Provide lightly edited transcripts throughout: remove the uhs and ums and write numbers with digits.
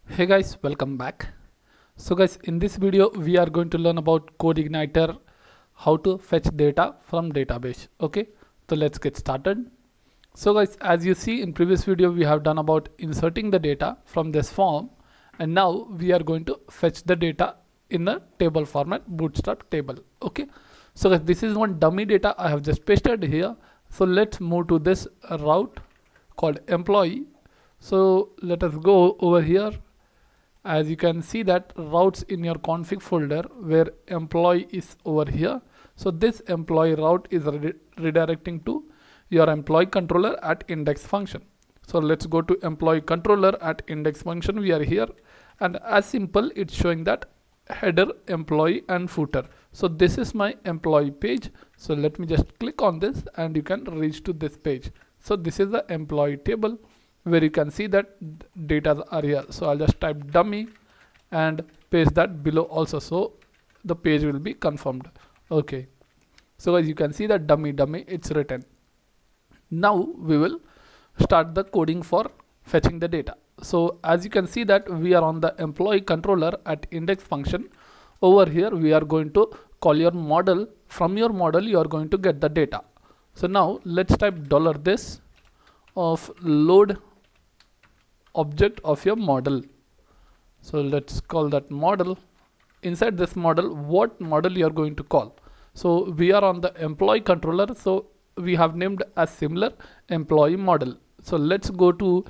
Hey guys, welcome back. So guys, in this video we are going to learn about CodeIgniter, how to fetch data from database. Okay, so let's get started. So guys, as you see in previous video we have done about inserting the data from this form, and now we are going to fetch the data in a table format, bootstrap table. Okay, so guys, this is one dummy data I have just pasted here. So let's move to this route called employee. So let us go over here. As you can see that routes in your config folder where employee is over here. So this employee route is redirecting to your employee controller at index function. So let's go to employee controller at index function. We are here, and as simple, it's showing that header, employee and footer. So this is my employee page. So let me just click on this and you can reach to this page. So this is the employee table where you can see that data are here. So I'll just type dummy and paste that below also, so the page will be confirmed. Okay, so as you can see that dummy it's written. Now we will start the coding for fetching the data. So as you can see that we are on the employee controller at index function. Over here we are going to call your model. From your model you are going to get the data. So now let's type $this of load object of your model. So let's call that model. Inside this model, what model you are going to call? So we are on the employee controller, so we have named a similar employee model. So let's go to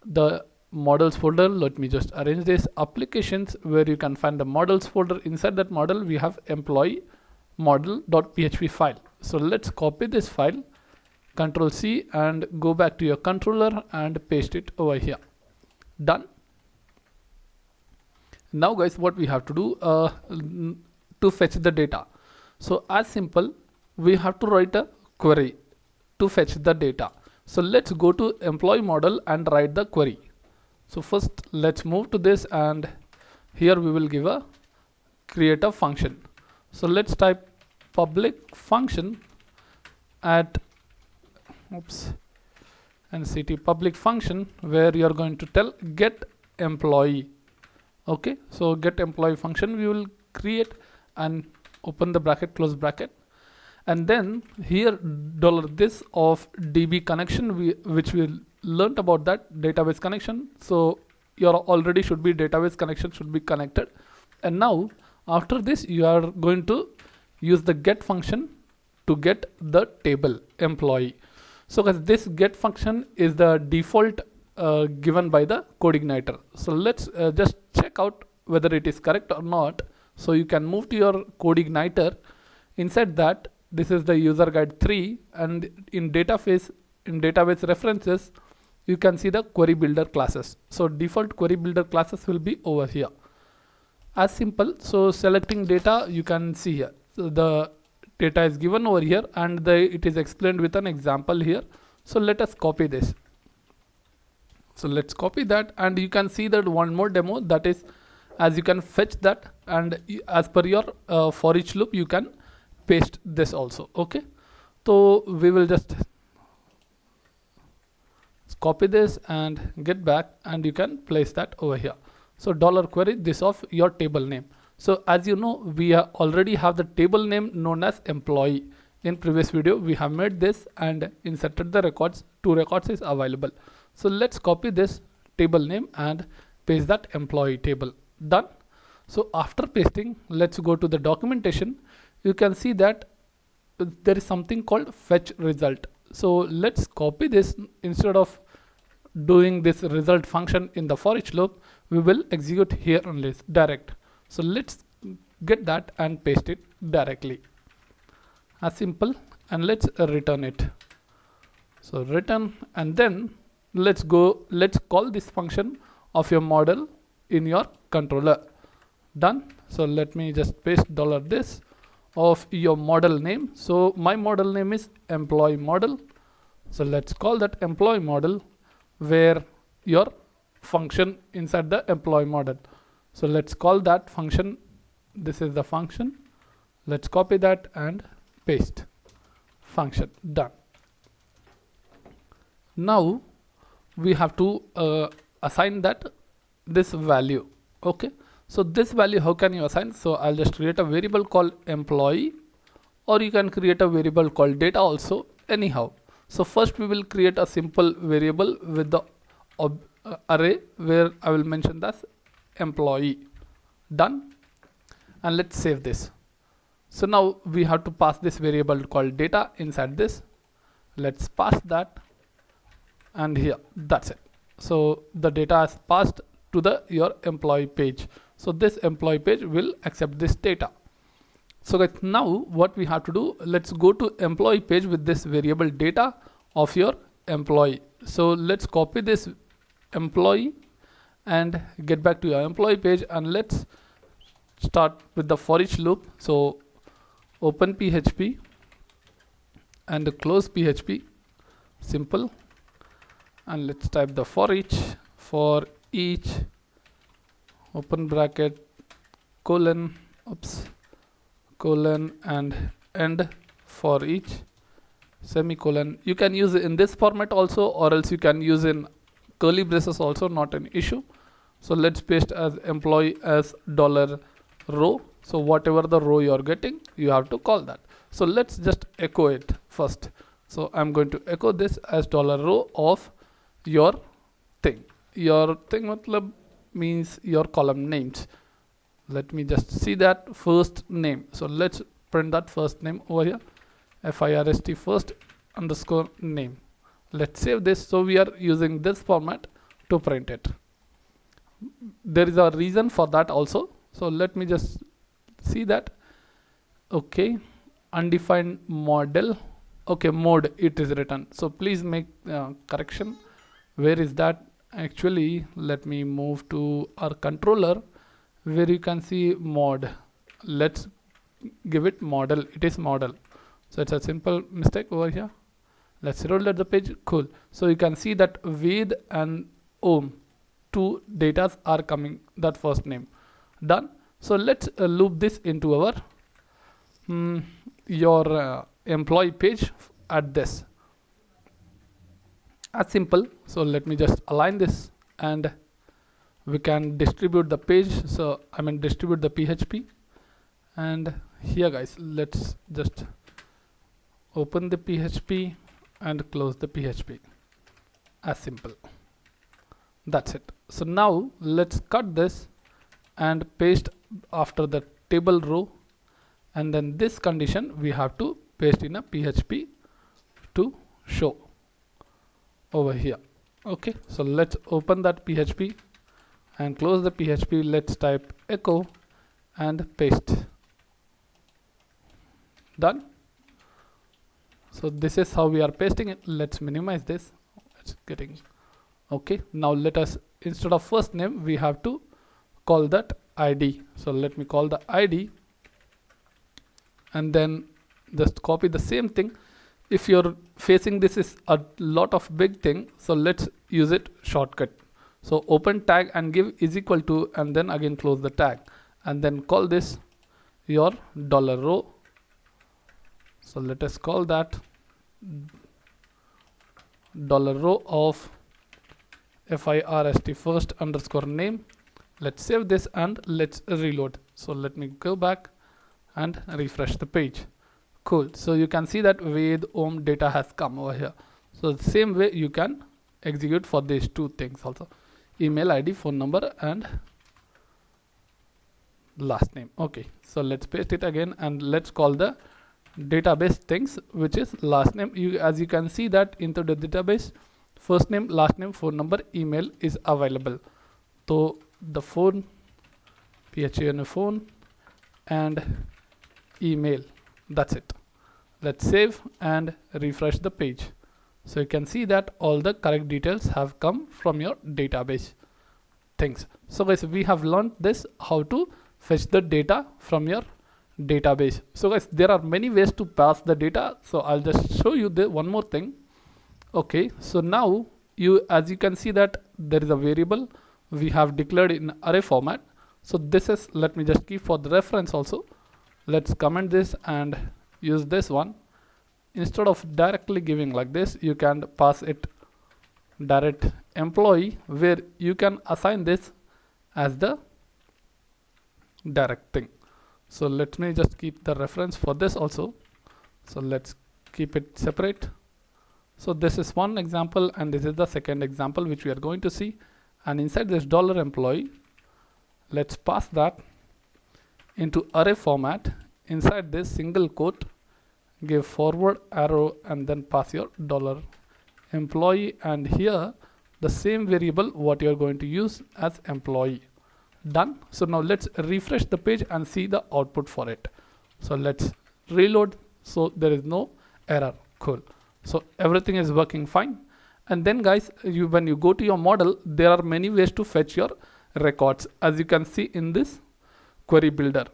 the models folder. Let me just arrange this applications where you can find the models folder. Inside that model we have employee model.php file. So let's copy this file, Control C, and go back to your controller and paste it over here. Done. Now guys, what we have to do to fetch the data. So as simple, we have to write a query to fetch the data. So let's go to employee model and write the query. So first let's move to this, and here we will give a create a function. So let's type public function at and ct public function where you are going to tell get employee. Okay, so get employee function we will create and open the bracket, close bracket, and then here $this of db connection which we learnt about that database connection. So your already should be database connection should be connected, and now after this you are going to use the get function to get the table employee. So guys, this get function is the default given by the CodeIgniter. So let's just check out whether it is correct or not. So you can move to your CodeIgniter. Inside that, this is the user guide 3, and in database references you can see the query builder classes. So default query builder classes will be over here. As simple. So selecting data, you can see here. So the data is given over here, and it is explained with an example here. So let us copy this. So let's copy that, and you can see that one more demo, that is as you can fetch that, and as per your for each loop you can paste this also. Okay, so we will just copy this and get back, and you can place that over here. So $query this of your table name. So as you know, we already have the table name known as employee. In previous video we have made this and inserted the records. 2 records is available. So let's copy this table name and paste that employee table. Done. So after pasting, let's go to the documentation. You can see that there is something called fetch result. So let's copy this. Instead of doing this result function in the for each loop, we will execute here only direct. So let's get that and paste it directly. As simple, and let's return it. So return, and then let's call this function of your model in your controller. Done. So let me just paste $this of your model name. So my model name is employee model. So let's call that employee model where your function inside the employee model. So let's call that function. This is the function. Let's copy that and paste function. Done. Now we have to assign that this value. Okay, so this value, how can you assign? So I'll just create a variable called employee, or you can create a variable called data also, anyhow. So first we will create a simple variable with the array where I will mention this employee. Done. And let's save this. So now we have to pass this variable called data inside this. Let's pass that, and here, that's it. So the data is passed to your employee page. So this employee page will accept this data. So guys, now what we have to do, let's go to employee page with this variable data of your employee. So let's copy this employee and get back to your employee page, and let's start with the for each loop. So open PHP and close PHP, simple, and let's type the for each open bracket colon and end for each semicolon. You can use it in this format also, or else you can use in curly braces also, not an issue. So let's paste as employee as $row. So whatever the row you are getting, you have to call that. So let's just echo it first. So I'm going to echo this as $row of your thing. Your thing matlab means your column names. Let me just see that first name. So let's print that first name over here, FIRST first underscore name. Let's save this. So we are using this format to print it. There is a reason for that also. So let me just see that. Okay, undefined model. Okay, mode it is written. So please make correction. Where is that? Actually, let me move to our controller where you can see mod. Let's give it model. It is model. So it's a simple mistake over here. Let's roll the page. Cool. So you can see that Ved and Om, two datas are coming, that first name. Done. So let's loop this into our your employee page at this. As simple. So let me just align this, and we can distribute the page. So I mean distribute the PHP, and here guys, let's just open the PHP and close the PHP. As simple. That's it. So now let's cut this and paste after the table row, and then this condition we have to paste in a PHP to show over here. Okay, so let's open that PHP and close the PHP. Let's type echo and paste. Done. So this is how we are pasting it. Let's minimize this. It's getting okay. Now let us, instead of first name, we have to call that ID. So let me call the ID, and then just copy the same thing. If you're facing this is a lot of big thing, so let's use it shortcut. So open tag and give is equal to, and then again close the tag, and then call this your $row. So let us call that $row of FIRST first underscore name. Let's save this and let's reload. So let me go back and refresh the page. Cool. So you can see that Ved Om data has come over here. So the same way you can execute for these two things also: email ID, phone number, and last name. Okay, so let's paste it again, and let's call the database things, which is last name. As you can see that into the database, first name, last name, phone number, email is available. So the phone, PHP phone, and email. That's it. Let's save and refresh the page. So you can see that all the correct details have come from your database things. So guys, we have learned this, how to fetch the data from your database. So guys, there are many ways to pass the data. So I'll just show you the one more thing. Okay, so now as you can see that there is a variable we have declared in array format. So this is, let me just keep for the reference also. Let's comment this and use this one. Instead of directly giving like this, you can pass it direct employee, where you can assign this as the direct thing. So let me just keep the reference for this also. So let's keep it separate. So this is one example, and this is the second example which we are going to see. And inside this $employee, let's pass that into array format. Inside this single quote, give forward arrow and then pass your $employee, and here the same variable what you are going to use as employee. Done. So now let's refresh the page and see the output for it. So let's reload. So there is no error. Cool. So everything is working fine. And then guys, when you go to your model, there are many ways to fetch your records, as you can see in this query builder.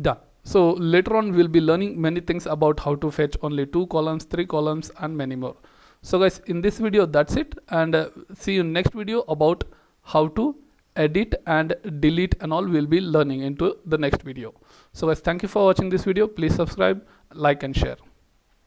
Done. So later on we'll be learning many things about how to fetch only 2 columns, 3 columns, and many more. So guys, in this video that's it, and see you in next video about how to edit and delete and all we'll be learning into the next video. So guys, thank you for watching this video. Please subscribe, like, and share.